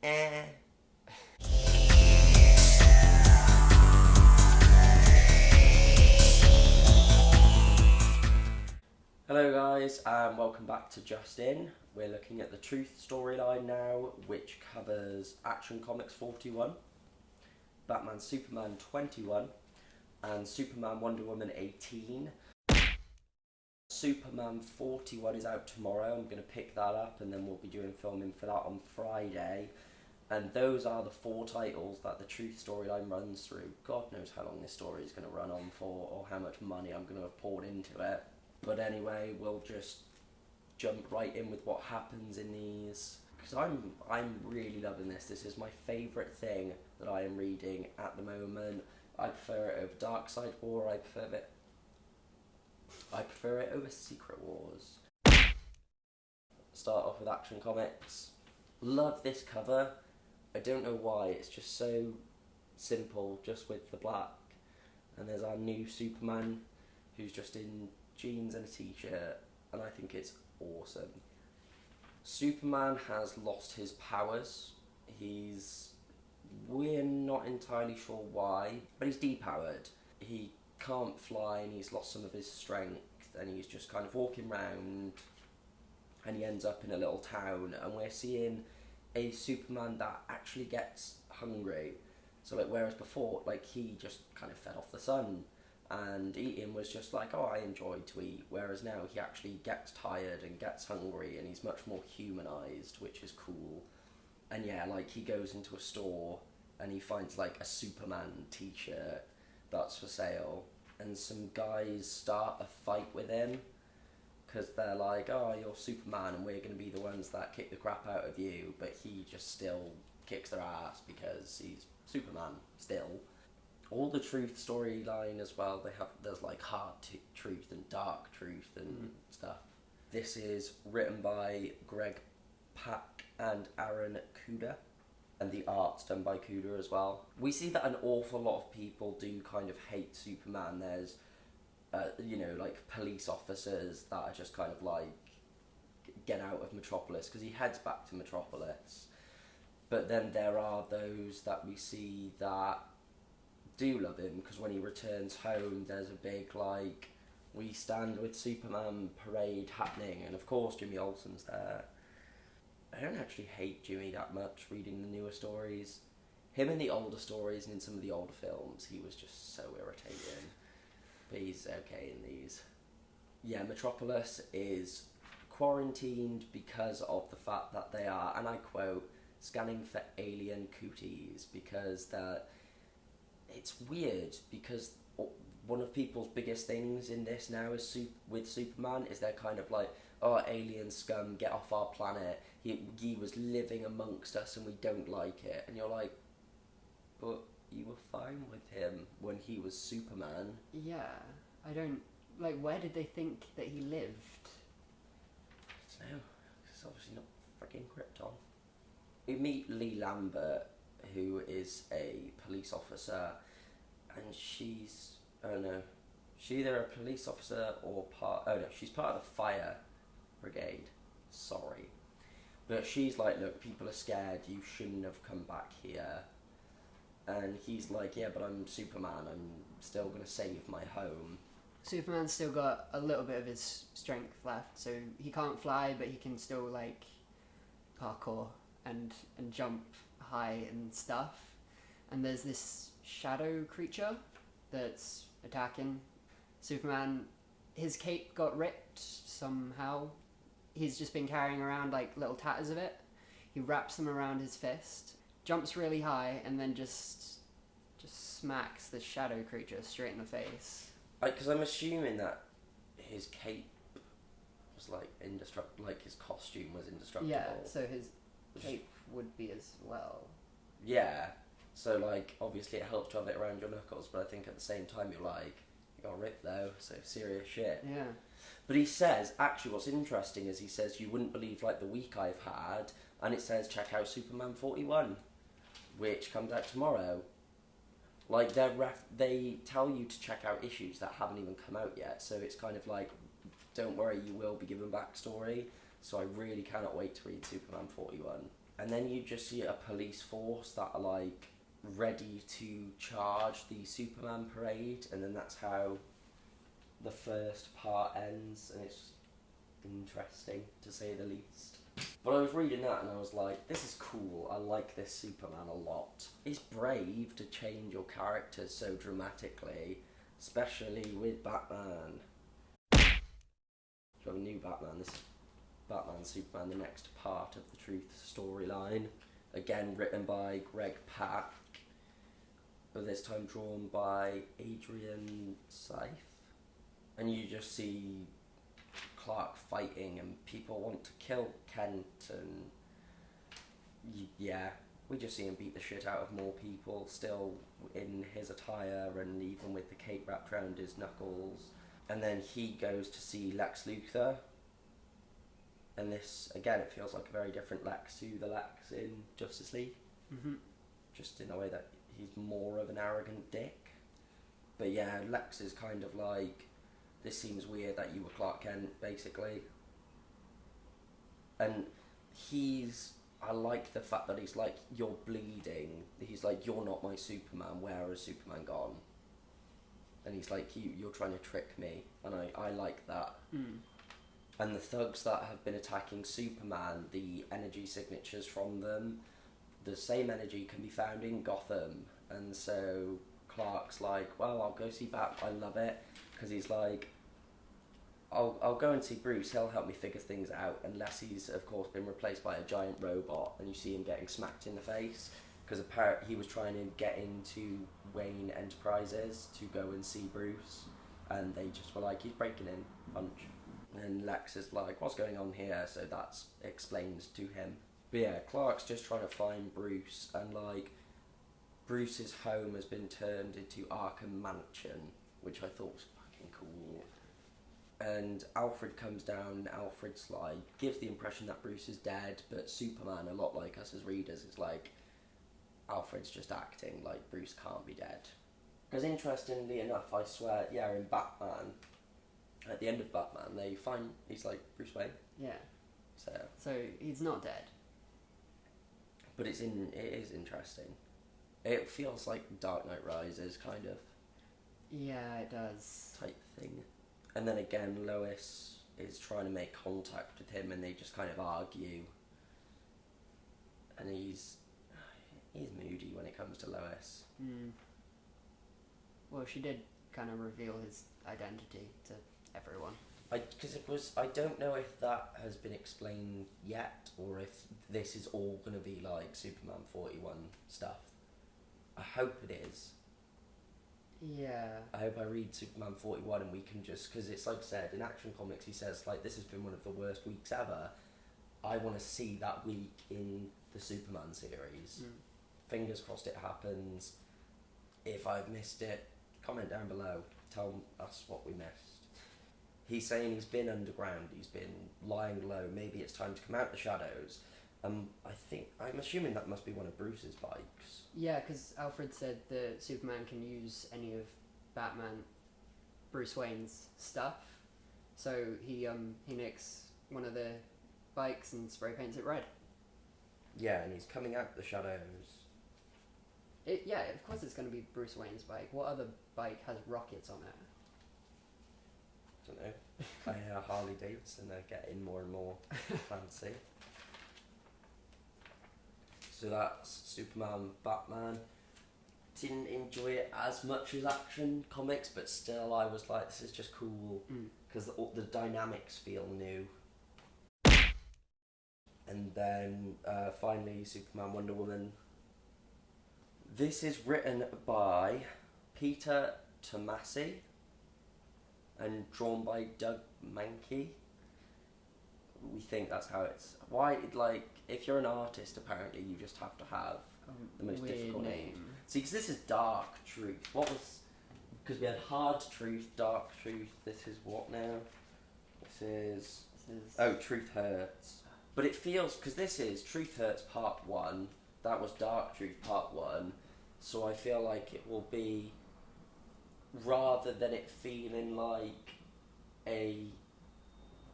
Eh. Hello guys, and welcome back to Just In. We're looking at the Truth storyline now, which covers Action Comics 41, Batman Superman 21, and Superman Wonder Woman 18. Superman 41 is out tomorrow. I'm going to pick that up and then we'll be doing filming for that on Friday. And those are the 4 titles that the Truth storyline runs through. God knows how long this story is going to run on for, or how much money I'm going to have poured into it. But anyway, we'll just jump right in with what happens in these. Because I'm really loving this. This is my favourite thing that I am reading at the moment. I prefer it over Darkseid War. I prefer it over Secret Wars. Start off with Action Comics. Love this cover. I don't know why, it's just so simple, just with the black. And there's our new Superman, who's just in jeans and a t-shirt, and I think it's awesome. Superman has lost his powers. We're not entirely sure why, but he's depowered. He can't fly and he's lost some of his strength, and he's just kind of walking around, and he ends up in a little town, and we're seeing a Superman that actually gets hungry. So like, whereas before, like, he just kind of fed off the sun, and eating was just like, oh, I enjoy to eat, whereas now he actually gets tired and gets hungry, and he's much more humanized, which is cool. And yeah, like, he goes into a store and he finds like a Superman t-shirt that's for sale, and some guys start a fight with him because they're like, oh, you're Superman and we're going to be the ones that kick the crap out of you, but he just still kicks their ass because he's Superman still. All the Truth storyline as well, there's like hard truth and dark truth and stuff. This is written by Greg Pak and Aaron Kuder, and the art's done by Kuder as well. We see that an awful lot of people do kind of hate Superman. There's like police officers that are just kind of like, get out of Metropolis, because he heads back to Metropolis. But then there are those that we see that do love him, because when he returns home, there's a big like, we stand with Superman parade happening, and of course Jimmy Olsen's there. I don't actually hate Jimmy that much reading the newer stories. Him in the older stories and in some of the older films, he was just so irritating. But he's okay in these. Yeah, Metropolis is quarantined because of the fact that they are, and I quote, scanning for alien cooties, because it's weird, because one of people's biggest things in this now is with Superman is they're kind of like, oh, alien scum, get off our planet. He was living amongst us and we don't like it. And you're like, but you were fine with him when he was Superman. Yeah, I don't... Like, where did they think that he lived? I don't know. It's obviously not freaking Krypton. We meet Lee Lambert, who is a police officer, and she's... Oh no. She's either a police officer or she's part of the fire brigade. Sorry. But she's like, look, people are scared, you shouldn't have come back here. And he's like, yeah, but I'm Superman, I'm still going to save my home. Superman's still got a little bit of his strength left, so he can't fly, but he can still, like, parkour and jump high and stuff. And there's this shadow creature that's attacking Superman. His cape got ripped somehow. He's just been carrying around, like, little tatters of it. He wraps them around his fist, jumps really high, and then just smacks the shadow creature straight in the face. Because I'm assuming that his cape was like indestructible, like his costume was indestructible. Yeah, so his cape would be as well. Yeah, so like obviously it helps to have it around your knuckles, but I think at the same time you're like, you got ripped though, so serious shit. Yeah. But he says, actually what's interesting is he says, you wouldn't believe like the week I've had, and it says check out Superman 41, which comes out tomorrow. Like, they tell you to check out issues that haven't even come out yet, so it's kind of like, don't worry, you will be given backstory. So I really cannot wait to read Superman 41. And then you just see a police force that are like ready to charge the Superman parade, and then that's how the first part ends, and it's interesting to say the least. But I was reading that and I was like, this is cool, I like this Superman a lot. It's brave to change your characters so dramatically, especially with Batman. You have a new Batman, this is Batman Superman, the next part of the Truth storyline. Again written by Greg Pak, but this time drawn by Adrian Seif. And you just see Clark fighting and people want to kill Kent, and yeah, we just see him beat the shit out of more people still in his attire and even with the cape wrapped around his knuckles. And then he goes to see Lex Luthor, and this again, it feels like a very different Lex to the Lex in Justice League. Just in a way that he's more of an arrogant dick. But yeah, Lex is kind of like, this seems weird that you were Clark Kent, basically. And I like the fact that he's like, you're bleeding. He's like, you're not my Superman, where has Superman gone? And he's like, you're trying to trick me. And I like that. And the thugs that have been attacking Superman, the energy signatures from them, the same energy can be found in Gotham. And so Clark's like, well, I'll go see Batman. I love it. Because he's like, I'll go and see Bruce, he'll help me figure things out, unless he's, of course, been replaced by a giant robot and you see him getting smacked in the face. Because apparently he was trying to get into Wayne Enterprises to go and see Bruce, and they just were like, he's breaking in, punch. And Lex is like, what's going on here? So that's explained to him. But yeah, Clark's just trying to find Bruce, and like, Bruce's home has been turned into Arkham Mansion, which I thought was fucking cool. And Alfred comes down, and Alfred's like, gives the impression that Bruce is dead, but Superman, a lot like us as readers, is like, Alfred's just acting, like Bruce can't be dead. Because interestingly enough, I swear, yeah, in Batman, at the end of Batman, they find he's like Bruce Wayne. Yeah. So he's not dead. But it is interesting. It feels like Dark Knight Rises, kind of. Yeah, it does. Type thing. And then again, Lois is trying to make contact with him, and they just kind of argue. And he's moody when it comes to Lois. Well, she did kind of reveal his identity to everyone. I don't know if that has been explained yet, or if this is all going to be like Superman 41 stuff. I hope it is. Yeah. I hope I read Superman 41 and we can just, because it's like I said, in Action Comics he says, like, this has been one of the worst weeks ever. I want to see that week in the Superman series. Fingers crossed it happens. If I've missed it, comment down below. Tell us what we missed. He's saying he's been underground, he's been lying low, maybe it's time to come out the shadows. I'm assuming that must be one of Bruce's bikes. Yeah, because Alfred said that Superman can use any of Bruce Wayne's stuff. So he nicks one of the bikes and spray paints it red. Yeah, and he's coming out the shadows. Yeah, of course it's going to be Bruce Wayne's bike. What other bike has rockets on it? I don't know. I hear Harley Davidson are getting more and more fancy. So that's Superman, Batman. Didn't enjoy it as much as Action Comics, but still I was like, this is just cool, because the dynamics feel new. And then finally Superman, Wonder Woman. This is written by Peter Tomasi and drawn by Doug Mahnke. We think that's how it's... Why, like, if you're an artist, apparently you just have to have the most difficult name. See, because this is Dark Truth. What was... Because we had Hard Truth, Dark Truth. This is what now? This is... Oh, Truth Hurts. But it feels... Because this is Truth Hurts Part 1. That was Dark Truth Part 1. So I feel like it will be... Rather than it feeling like a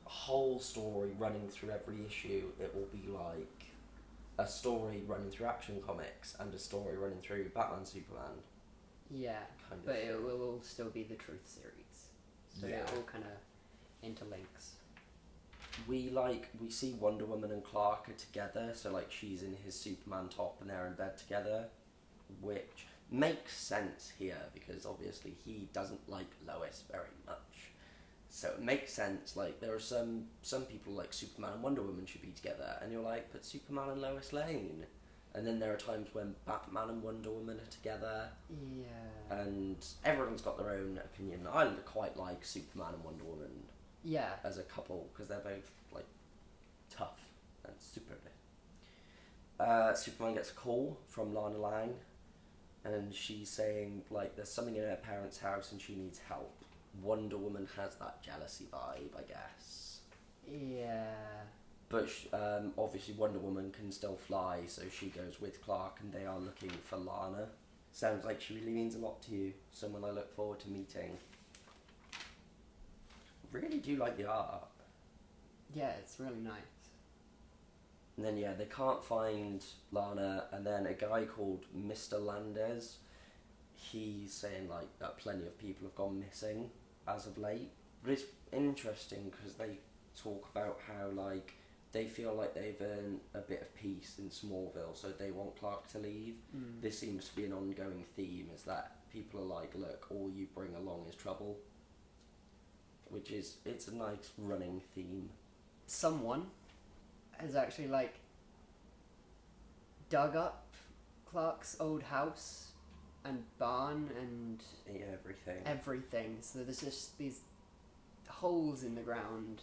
whole story running through every issue, it will be like a story running through Action Comics and a story running through Batman Superman. Yeah, Kind of. but it will all still be the Truth series, so Yeah. it all kind of interlinks. We see Wonder Woman and Clark are together, so like she's in his Superman top and they're in bed together, which makes sense here because obviously he doesn't like Lois very much. So it makes sense. Like there are some people like Superman and Wonder Woman should be together, and you're like, but Superman and Lois Lane. And then there are times when Batman and Wonder Woman are together. Yeah. And everyone's got their own opinion. I quite like Superman and Wonder Woman Yeah. as a couple because they're both like tough and super. Superman gets a call from Lana Lang, and she's saying like there's something in her parents' house and she needs help. Wonder Woman has that jealousy vibe, I guess. Yeah. But obviously Wonder Woman can still fly, so she goes with Clark and they are looking for Lana. Sounds like she really means a lot to you. Someone I look forward to meeting. Really do like the art. Yeah, it's really nice. And then, yeah, they can't find Lana, and then a guy called Mr. Landez, he's saying, like, that plenty of people have gone missing as of late. But it's interesting because they talk about how, like, they feel like they've earned a bit of peace in Smallville, so they want Clark to leave. This seems to be an ongoing theme, is that people are like, look, all you bring along is trouble. Which is, it's a nice running theme. Someone has actually, like, dug up Clark's old house and barn and everything. So there's just these holes in the ground.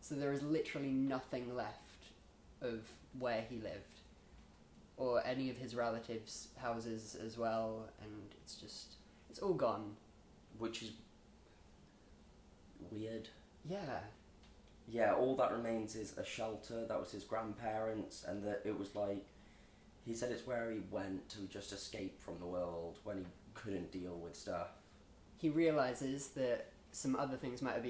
So there is literally nothing left of where he lived, or any of his relatives' houses as well, and it's all gone. Which is weird. Yeah. Yeah, all that remains is a shelter. That was his grandparents, and that it was like, he said it's where he went to just escape from the world when he couldn't deal with stuff. He realizes that some other things might have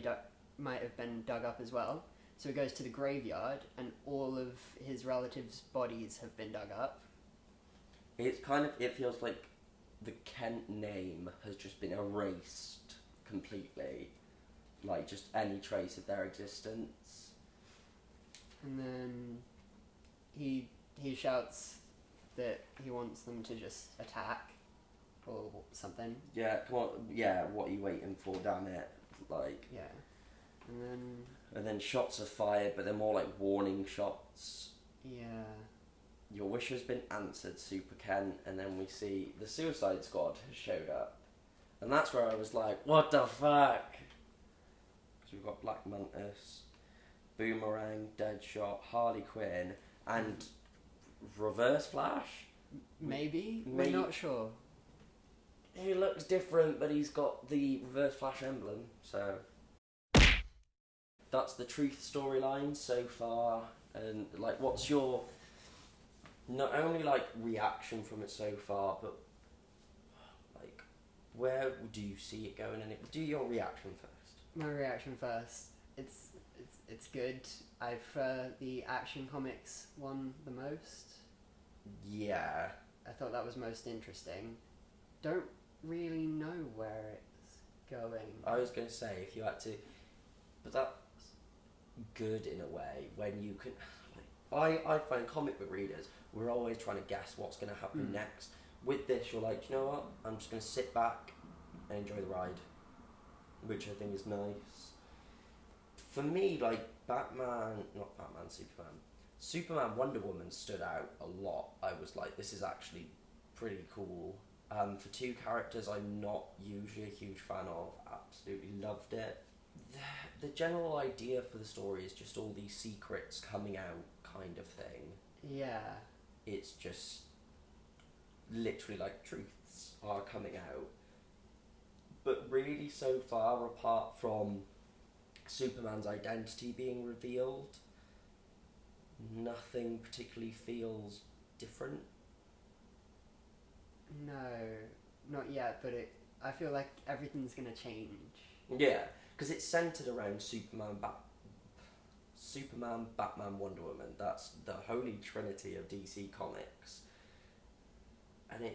been dug up as well. So he goes to the graveyard, and all of his relatives' bodies have been dug up. It feels like the Kent name has just been erased completely. Like, just any trace of their existence. And then he shouts that he wants them to just attack, or something. Yeah, come on, yeah, what are you waiting for, damn it? Like... Yeah. And then shots are fired, but they're more like warning shots. Yeah. Your wish has been answered, Super Kent. And then we see the Suicide Squad has showed up. And that's where I was like, what the fuck? Because we've got Black Mantis, Boomerang, Deadshot, Harley Quinn, and Reverse Flash? Maybe? We're not sure. He looks different, but he's got the Reverse Flash emblem, so... That's the Truth storyline so far, and like, what's your not only like reaction from it so far, but like, where do you see it going? And do your reaction first. My reaction first. It's good. I prefer the Action Comics one the most. Yeah. I thought that was most interesting. Don't really know where it's going. I was going to say, if you had to, but that's good in a way when you can. I find comic book readers, we're always trying to guess what's going to happen next. With this, you're like, you know what? I'm just going to sit back and enjoy the ride, which I think is nice. For me, like Superman, Wonder Woman stood out a lot. I was like, this is actually pretty cool. For two characters I'm not usually a huge fan of, absolutely loved it. The general idea for the story is just all these secrets coming out kind of thing. Yeah. It's just literally like truths are coming out. But really so far, apart from Superman's identity being revealed, nothing particularly feels different. No, not yet, but I feel like everything's gonna change. Yeah, because it's centered around Superman Superman, Batman, Wonder Woman. That's the holy trinity of DC Comics. And I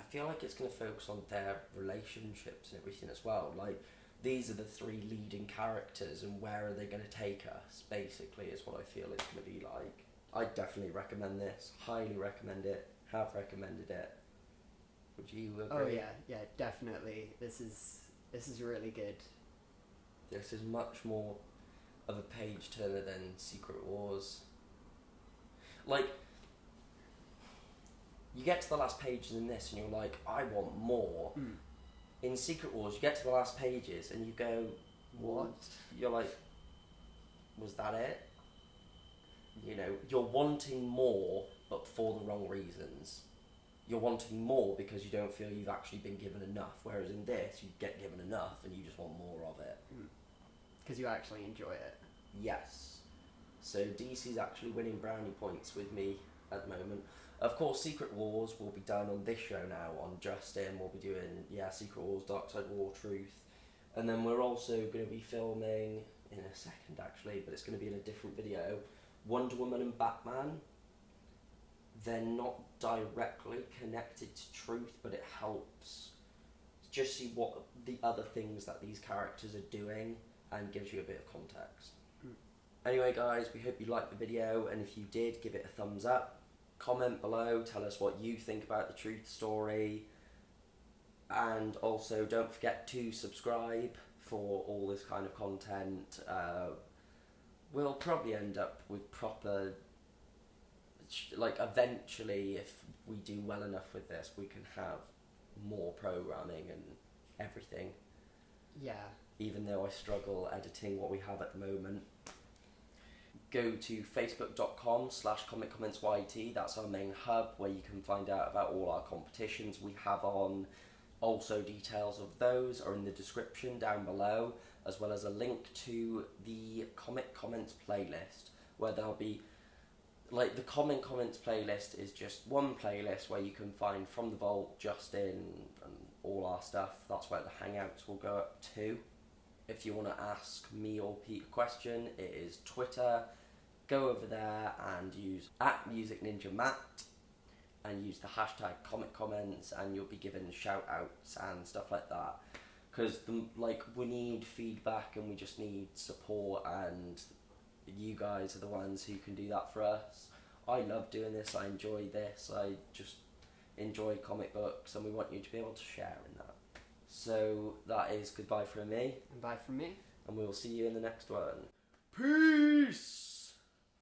feel like it's going to focus on their relationships and everything as well. Like, these are the three leading characters, and where are they going to take us, basically, is what I feel it's going to be like. I definitely recommend this. Highly recommend it. Have recommended it. Would you agree? Oh yeah, definitely. This is really good. This is much more of a page turner than Secret Wars. Like, you get to the last pages in this and you're like, I want more. In Secret Wars, you get to the last pages and you go, what? You're like, was that it? You know, you're wanting more, but for the wrong reasons. You're wanting more because you don't feel you've actually been given enough, whereas in this, you get given enough and you just want more of it. Because you actually enjoy it. Yes. So DC's actually winning brownie points with me at the moment. Of course, Secret Wars will be done on this show now, on Justin. We'll be doing, Secret Wars, Darkseid War, Truth. And then we're also going to be filming, in a second actually, but it's going to be in a different video, Wonder Woman and Batman. They're not directly connected to Truth, but it helps just see what the other things that these characters are doing and gives you a bit of context. Anyway guys, we hope you liked the video, and if you did, give it a thumbs up. Comment below, tell us what you think about the Truth story, and also don't forget to subscribe for all this kind of content. We'll probably end up with proper, like, eventually, if we do well enough with this, we can have more programming and everything. Yeah. Even though I struggle editing what we have at the moment. Go to facebook.com/comiccommentsyt. That's our main hub where you can find out about all our competitions we have on. Also, details of those are in the description down below, as well as a link to the Comic Comments playlist, where there'll be, like, the Comic Comments playlist is just one playlist where you can find From the Vault, Justin, and all our stuff. That's where the Hangouts will go up to. If you want to ask me or Pete a question, it is Twitter. Go over there and use @MusicNinjaMatt and use the hashtag #ComicComments, and you'll be given shout outs and stuff like that. Because we need feedback and we just need support, and you guys are the ones who can do that for us. I love doing this, I enjoy this, I just enjoy comic books, and we want you to be able to share in that. So that is goodbye from me. And bye from me. And we will see you in the next one. Peace!